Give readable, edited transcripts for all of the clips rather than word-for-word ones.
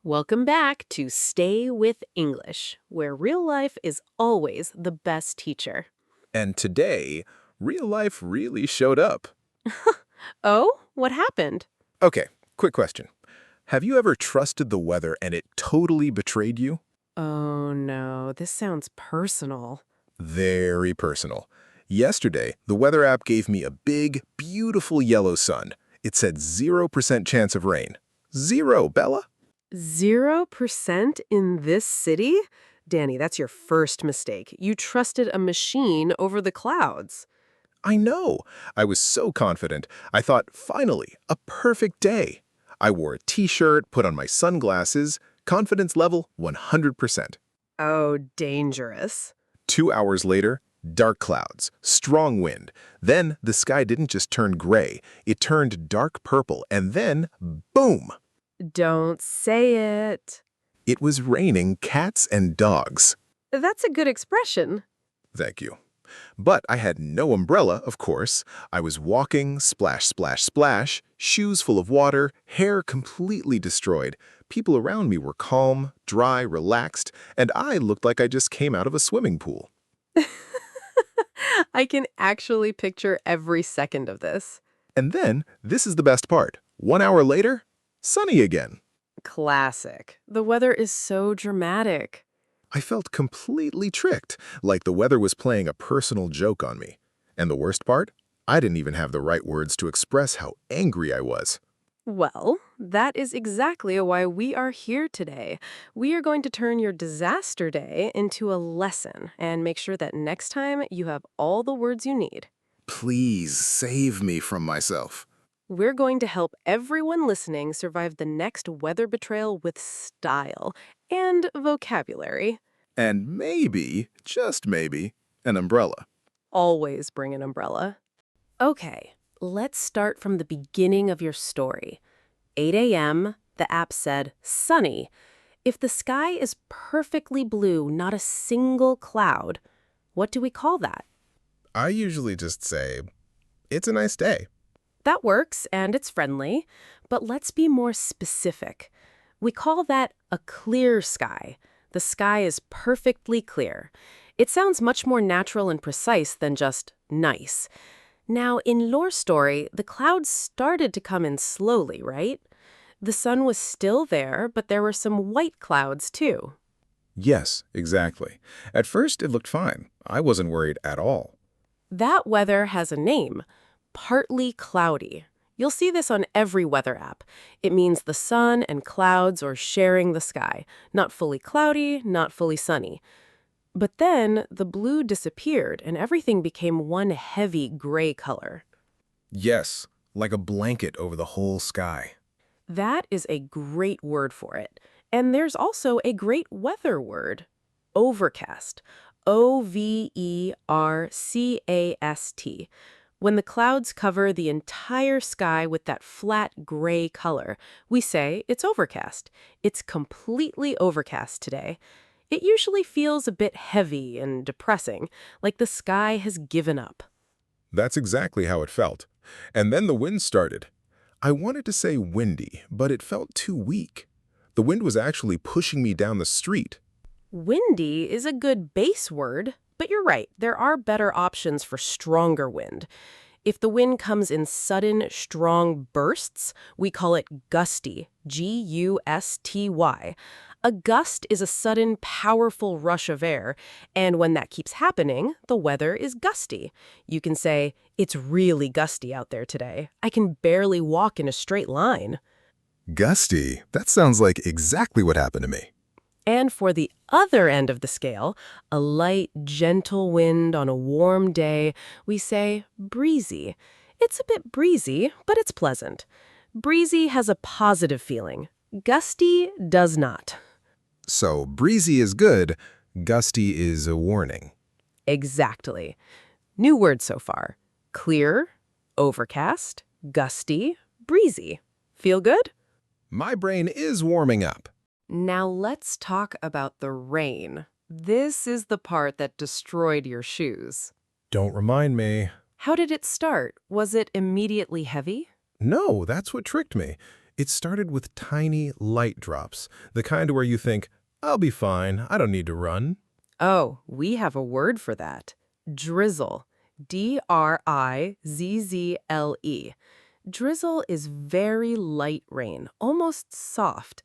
Welcome back to Stay with English, where real life is always the best teacher. And today, real life really showed up. Oh, what happened? Okay, quick question. Have you ever trusted the weather and it totally betrayed you? Oh no, this sounds personal. Very personal. Yesterday, the weather app gave me a big, beautiful yellow sun. It said 0% chance of rain. Zero, Bella. 0% in this city? Danny, that's your first mistake. You trusted a machine over the clouds. I know. I was so confident. I thought, finally, a perfect day. I wore a t-shirt, put on my sunglasses, confidence level 100%. Oh, dangerous. 2 hours later, dark clouds, strong wind. Then the sky didn't just turn gray, it turned dark purple, and then, boom! Don't say it. It was raining cats and dogs. That's a good expression. Thank you. But I had no umbrella, of course. I was walking, splash, splash, splash, shoes full of water, hair completely destroyed. People around me were calm, dry, relaxed, and I looked like I just came out of a swimming pool. I can actually picture every second of this. And then, this is the best part. 1 hour later, sunny again. Classic. The weather is so dramatic. I felt completely tricked, like the weather was playing a personal joke on me. And the worst part? I didn't even have the right words to express how angry I was. Well, that is exactly why we are here today. We are going to turn your disaster day into a lesson and make sure that next time you have all the words you need. Please save me from myself. We're going to help everyone listening survive the next weather betrayal with style and vocabulary. And maybe, just maybe, an umbrella. Always bring an umbrella. Okay, let's start from the beginning of your story. 8 a.m., the app said, sunny. If the sky is perfectly blue, not a single cloud, what do we call that? I usually just say, it's a nice day. That works, and it's friendly, but let's be more specific. We call that a clear sky. The sky is perfectly clear. It sounds much more natural and precise than just nice. Now, in your story, the clouds started to come in slowly, right? The sun was still there, but there were some white clouds, too. Yes, exactly. At first, it looked fine. I wasn't worried at all. That weather has a name, partly cloudy. You'll see this on every weather app. It means the sun and clouds are sharing the sky. Not fully cloudy, not fully sunny. But then the blue disappeared and everything became one heavy gray color. Yes, like a blanket over the whole sky. That is a great word for it. And there's also a great weather word, overcast. Overcast. When the clouds cover the entire sky with that flat gray color, we say it's overcast. It's completely overcast today. It usually feels a bit heavy and depressing, like the sky has given up. That's exactly how it felt. And then the wind started. I wanted to say windy, but it felt too weak. The wind was actually pushing me down the street. Windy is a good base word, but you're right, there are better options for stronger wind. If the wind comes in sudden, strong bursts, we call it gusty, Gusty. A gust is a sudden, powerful rush of air, and when that keeps happening, the weather is gusty. You can say, it's really gusty out there today. I can barely walk in a straight line. Gusty? That sounds like exactly what happened to me. And for the other end of the scale, a light, gentle wind on a warm day, we say breezy. It's a bit breezy, but it's pleasant. Breezy has a positive feeling. Gusty does not. So, breezy is good, gusty is a warning. Exactly. New words so far. Clear, overcast, gusty, breezy. Feel good? My brain is warming up. Now let's talk about the rain. This is the part that destroyed your shoes. Don't remind me. How did it start? Was it immediately heavy? No, that's what tricked me. It started with tiny, light drops, the kind where you think, I'll be fine, I don't need to run. Oh, we have a word for that. Drizzle. Drizzle. Drizzle is very light rain, almost soft.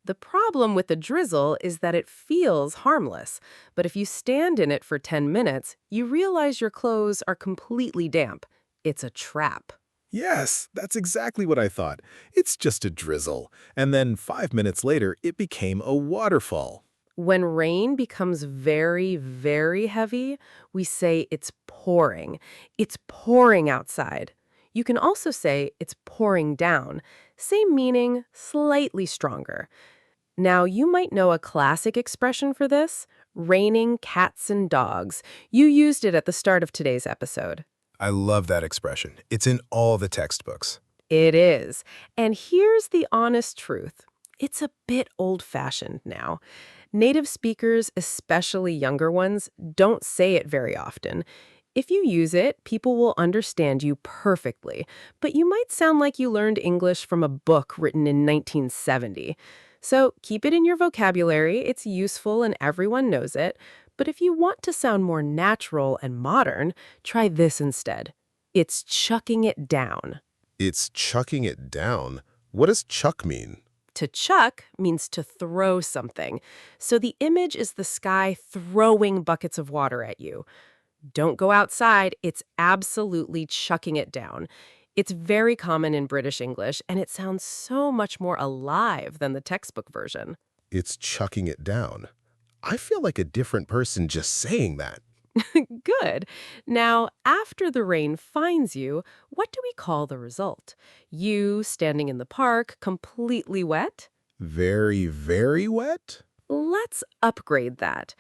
The problem with the drizzle is that it feels harmless, but if you stand in it for 10 minutes, you realize your clothes are completely damp. It's a trap. Yes, that's exactly what I thought. It's just a drizzle. And then 5 minutes later, it became a waterfall. When rain becomes very, very heavy, we say it's pouring. It's pouring outside. You can also say it's pouring down. Same meaning, slightly stronger. Now, you might know a classic expression for this, raining cats and dogs. You used it at the start of today's episode. I love that expression. It's in all the textbooks. It is. And here's the honest truth. It's a bit old-fashioned now. Native speakers, especially younger ones, don't say it very often. If you use it, people will understand you perfectly, but you might sound like you learned English from a book written in 1970. So keep it in your vocabulary, it's useful and everyone knows it, but if you want to sound more natural and modern, try this instead. It's chucking it down. It's chucking it down. What does chuck mean? To chuck means to throw something. So the image is the sky throwing buckets of water at you. Don't go outside, it's absolutely chucking it down. It's very common in British English, and it sounds so much more alive than the textbook version. It's chucking it down. I feel like a different person just saying that. Good. Now, after the rain finds you, what do we call the result? You standing in the park, completely wet? Very, very wet? Let's upgrade that.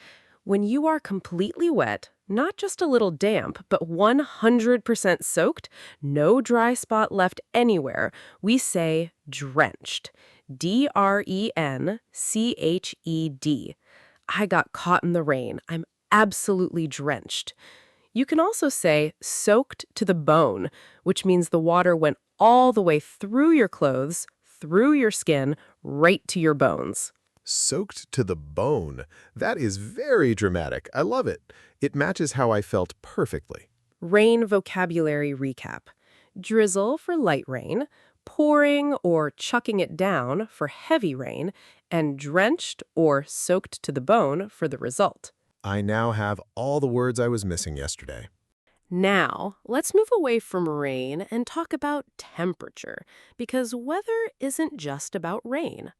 When you are completely wet, not just a little damp, but 100% soaked, no dry spot left anywhere, we say drenched. D-R-E-N-C-H-E-D. I got caught in the rain. I'm absolutely drenched. You can also say soaked to the bone, which means the water went all the way through your clothes, through your skin, right to your bones. Soaked to the bone. That is very dramatic. I love it. It matches how I felt perfectly. Rain vocabulary recap. Drizzle for light rain, pouring or chucking it down for heavy rain, and drenched or soaked to the bone for the result. I now have all the words I was missing yesterday. Now, let's move away from rain and talk about temperature, because weather isn't just about rain.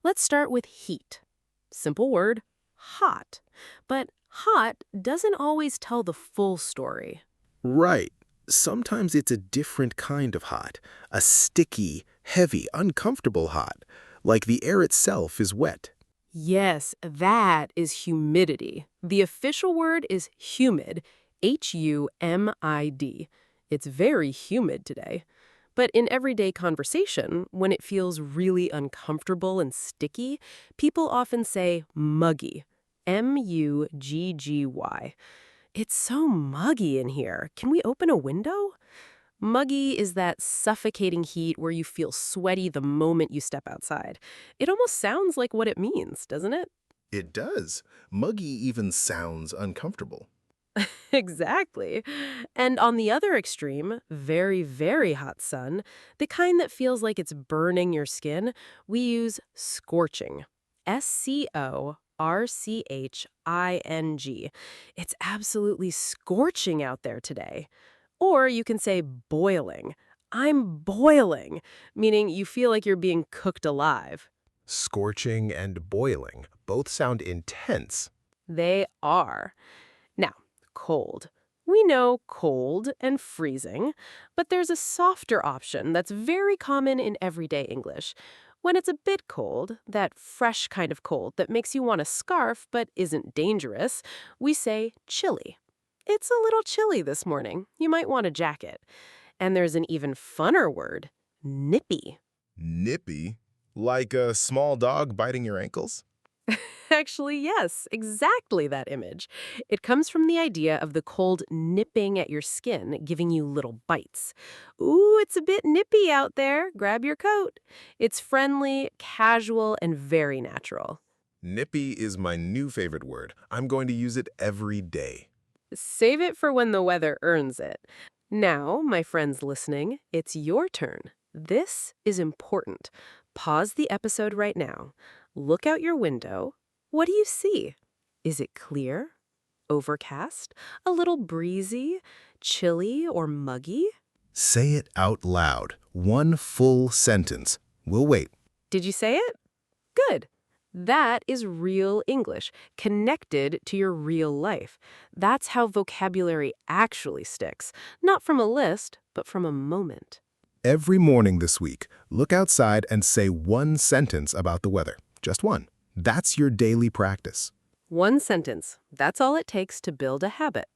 Let's start with heat. Simple word, hot. But hot doesn't always tell the full story. Right. Sometimes it's a different kind of hot. A sticky, heavy, uncomfortable hot. Like the air itself is wet. Yes, that is humidity. The official word is humid, H-U-M-I-D. It's very humid today. But in everyday conversation, when it feels really uncomfortable and sticky, people often say muggy, M-U-G-G-Y. It's so muggy in here. Can we open a window? Muggy is that suffocating heat where you feel sweaty the moment you step outside. It almost sounds like what it means, doesn't it? It does. Muggy even sounds uncomfortable. Exactly. And on the other extreme, very, very hot sun, the kind that feels like it's burning your skin, we use scorching. S-C-O-R-C-H-I-N-G. It's absolutely scorching out there today. Or you can say boiling. I'm boiling, meaning you feel like you're being cooked alive. Scorching and boiling both sound intense. They are. Now, cold. We know cold and freezing, but there's a softer option that's very common in everyday English. When it's a bit cold, that fresh kind of cold that makes you want a scarf but isn't dangerous, we say chilly. It's a little chilly this morning. You might want a jacket. And there's an even funner word, nippy. Nippy? Like a small dog biting your ankles? Actually, yes, exactly that image. It comes from the idea of the cold nipping at your skin, giving you little bites. Ooh, it's a bit nippy out there. Grab your coat. It's friendly, casual, and very natural. Nippy is my new favorite word. I'm going to use it every day. Save it for when the weather earns it. Now, my friends listening, it's your turn. This is important. Pause the episode right now. Look out your window. What do you see? Is it clear? Overcast? A little breezy? Chilly or muggy? Say it out loud. One full sentence. We'll wait. Did you say it? Good. That is real English, connected to your real life. That's how vocabulary actually sticks, not from a list, but from a moment. Every morning this week, look outside and say one sentence about the weather. Just one. That's your daily practice. One sentence. That's all it takes to build a habit.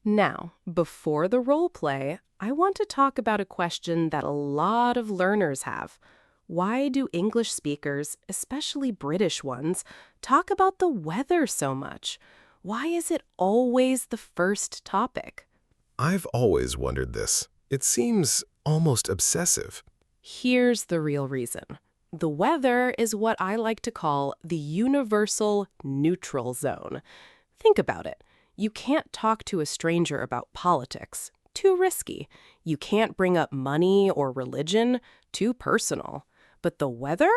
Now, before the role play, I want to talk about a question that a lot of learners have. Why do English speakers, especially British ones, talk about the weather so much? Why is it always the first topic? I've always wondered this. It seems almost obsessive. Here's the real reason. The weather is what I like to call the universal neutral zone. Think about it. You can't talk to a stranger about politics. Too risky. You can't bring up money or religion. Too personal. But the weather?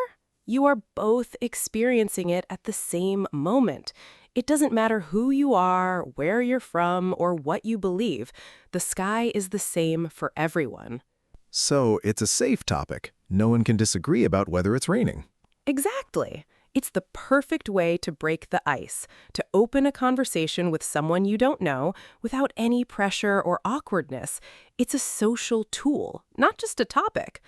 You are both experiencing it at the same moment. It doesn't matter who you are, where you're from, or what you believe. The sky is the same for everyone. So it's a safe topic. No one can disagree about whether it's raining. Exactly. It's the perfect way to break the ice, to open a conversation with someone you don't know without any pressure or awkwardness. It's a social tool, not just a topic.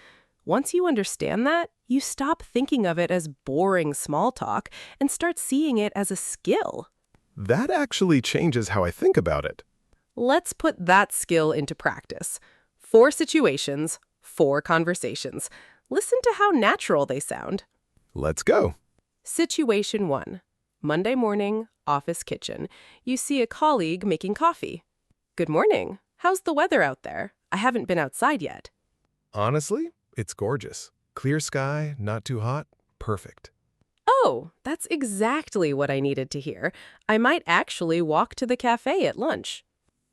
Once you understand that, you stop thinking of it as boring small talk and start seeing it as a skill. That actually changes how I think about it. Let's put that skill into practice. 4 situations, 4 conversations. Listen to how natural they sound. Let's go. Situation 1. Monday morning, office kitchen. You see a colleague making coffee. Good morning. How's the weather out there? I haven't been outside yet. Honestly, it's gorgeous. Clear sky, not too hot, perfect. Oh, that's exactly what I needed to hear. I might actually walk to the cafe at lunch.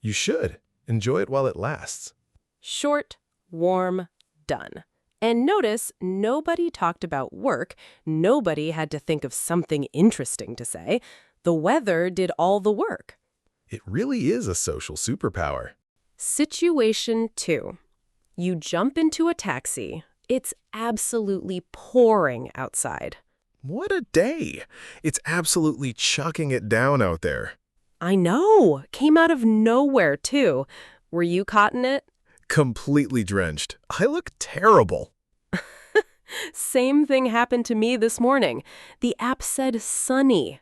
You should. Enjoy it while it lasts. Short, warm, done. And notice, nobody talked about work. Nobody had to think of something interesting to say. The weather did all the work. It really is a social superpower. Situation 2. You jump into a taxi. It's absolutely pouring outside. What a day! It's absolutely chucking it down out there. I know. Came out of nowhere, too. Were you caught in it? Completely drenched. I look terrible. Same thing happened to me this morning. The app said sunny.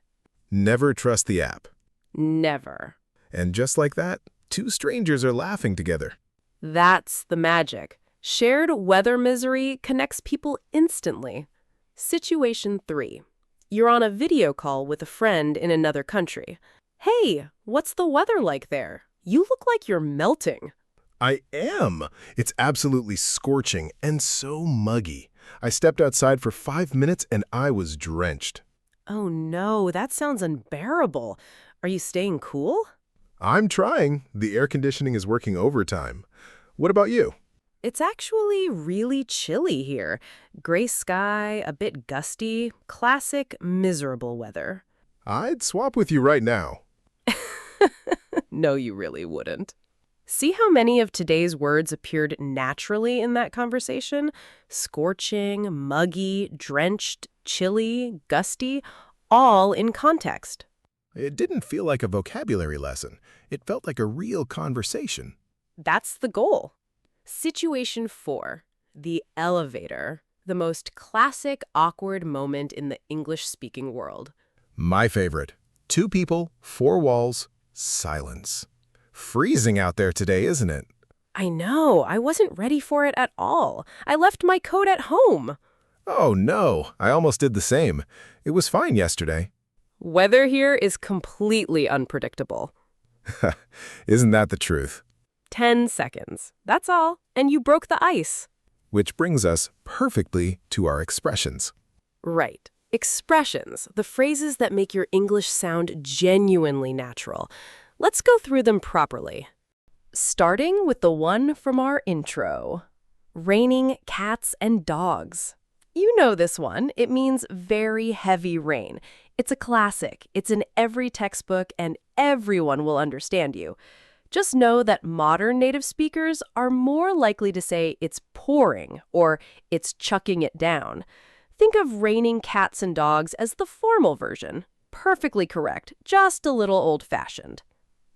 Never trust the app. Never. And just like that, 2 strangers are laughing together. That's the magic. Shared weather misery connects people instantly. Situation 3. You're on a video call with a friend in another country. Hey, what's the weather like there? You look like you're melting. I am. It's absolutely scorching and so muggy. I stepped outside for 5 minutes and I was drenched. Oh no, that sounds unbearable. Are you staying cool? I'm trying. The air conditioning is working overtime. What about you? It's actually really chilly here. Gray sky, a bit gusty, classic miserable weather. I'd swap with you right now. No, you really wouldn't. See how many of today's words appeared naturally in that conversation? Scorching, muggy, drenched, chilly, gusty, all in context. It didn't feel like a vocabulary lesson. It felt like a real conversation. That's the goal. Situation 4. The elevator. The most classic awkward moment in the English-speaking world. My favorite. 2 people, 4 walls, silence. Freezing out there today, isn't it? I know. I wasn't ready for it at all. I left my coat at home. Oh no, I almost did the same. It was fine yesterday. Weather here is completely unpredictable. Isn't that the truth? 10 seconds. That's all. And you broke the ice. Which brings us perfectly to our expressions. Right. Expressions, the phrases that make your English sound genuinely natural. Let's go through them properly. Starting with the one from our intro. Raining cats and dogs. You know this one. It means very heavy rain. It's a classic. It's in every textbook and everyone will understand you. Just know that modern native speakers are more likely to say it's pouring or it's chucking it down. Think of raining cats and dogs as the formal version. Perfectly correct, just a little old-fashioned.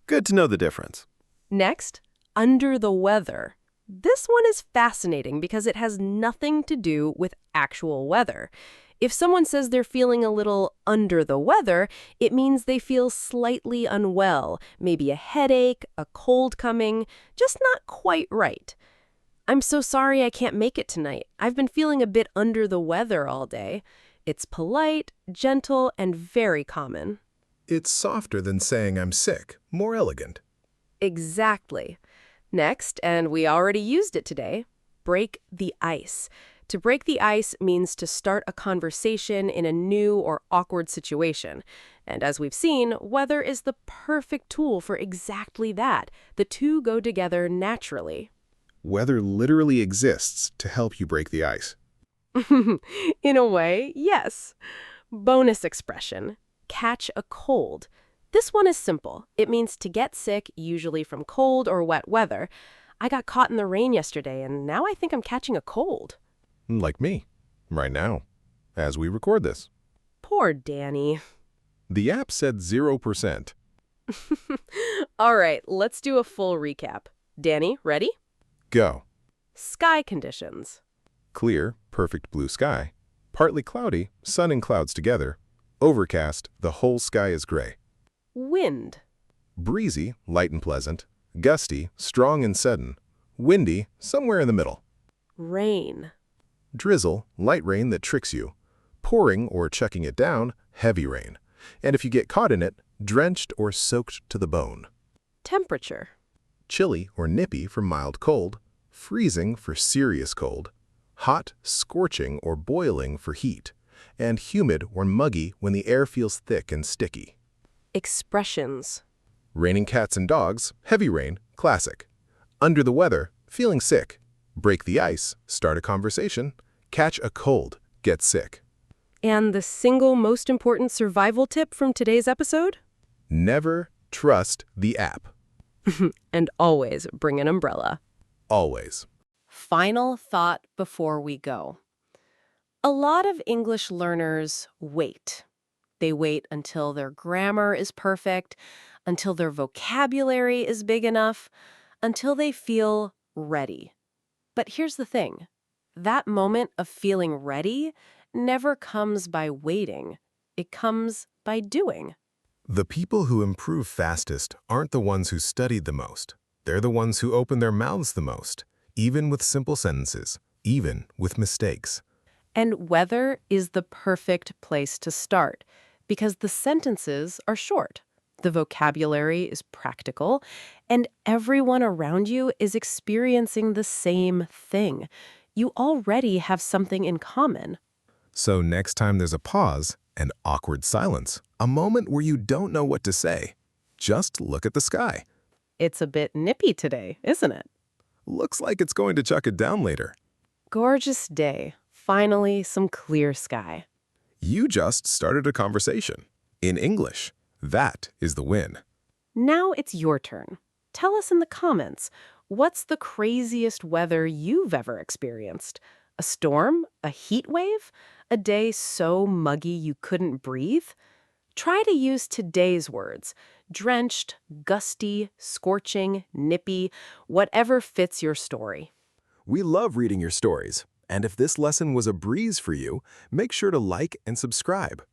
Good to know the difference. Next, under the weather. This one is fascinating because it has nothing to do with actual weather. If someone says they're feeling a little under the weather, it means they feel slightly unwell, maybe a headache, a cold coming, just not quite right. I'm so sorry I can't make it tonight. I've been feeling a bit under the weather all day. It's polite, gentle, and very common. It's softer than saying I'm sick, more elegant. Exactly. Next, and we already used it today, break the ice. To break the ice means to start a conversation in a new or awkward situation. And as we've seen, weather is the perfect tool for exactly that. The two go together naturally. Weather literally exists to help you break the ice. In a way, yes. Bonus expression, catch a cold. This one is simple. It means to get sick, usually from cold or wet weather. I got caught in the rain yesterday, and now I think I'm catching a cold. Like me, right now, as we record this. Poor Dani. The app said 0%. All right, let's do a full recap. Dani, ready? Go. Sky conditions. Clear, perfect blue sky. Partly cloudy, sun and clouds together. Overcast, the whole sky is gray. Wind. Breezy, light and pleasant. Gusty, strong and sudden. Windy, somewhere in the middle. Rain. Drizzle, light rain that tricks you. Pouring or chucking it down, heavy rain. And if you get caught in it, drenched or soaked to the bone. Temperature. Chilly or nippy for mild cold. Freezing for serious cold. Hot, scorching or boiling for heat. And humid or muggy when the air feels thick and sticky. Expressions. Raining cats and dogs, heavy rain, classic. Under the weather, feeling sick. Break the ice, start a conversation. Catch a cold, get sick. And the single most important survival tip from today's episode? Never trust the app. And always bring an umbrella. Always. Final thought before we go. A lot of English learners wait. They wait until their grammar is perfect, until their vocabulary is big enough, until they feel ready. But here's the thing. That moment of feeling ready never comes by waiting. It comes by doing. The people who improve fastest aren't the ones who studied the most. They're the ones who open their mouths the most, even with simple sentences, even with mistakes. And weather is the perfect place to start because the sentences are short. The vocabulary is practical, and everyone around you is experiencing the same thing. You already have something in common. So next time there's a pause, an awkward silence, a moment where you don't know what to say, just look at the sky. It's a bit nippy today, isn't it? Looks like it's going to chuck it down later. Gorgeous day. Finally, some clear sky. You just started a conversation in English. That is the win. Now it's your turn. Tell us in the comments, what's the craziest weather you've ever experienced? A storm? A heat wave? A day so muggy you couldn't breathe? Try to use today's words. Drenched, gusty, scorching, nippy, whatever fits your story. We love reading your stories. And if this lesson was a breeze for you, make sure to like and subscribe.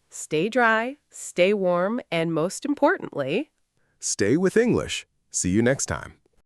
Stay dry, stay warm, and most importantly, Stay with English. See you next time.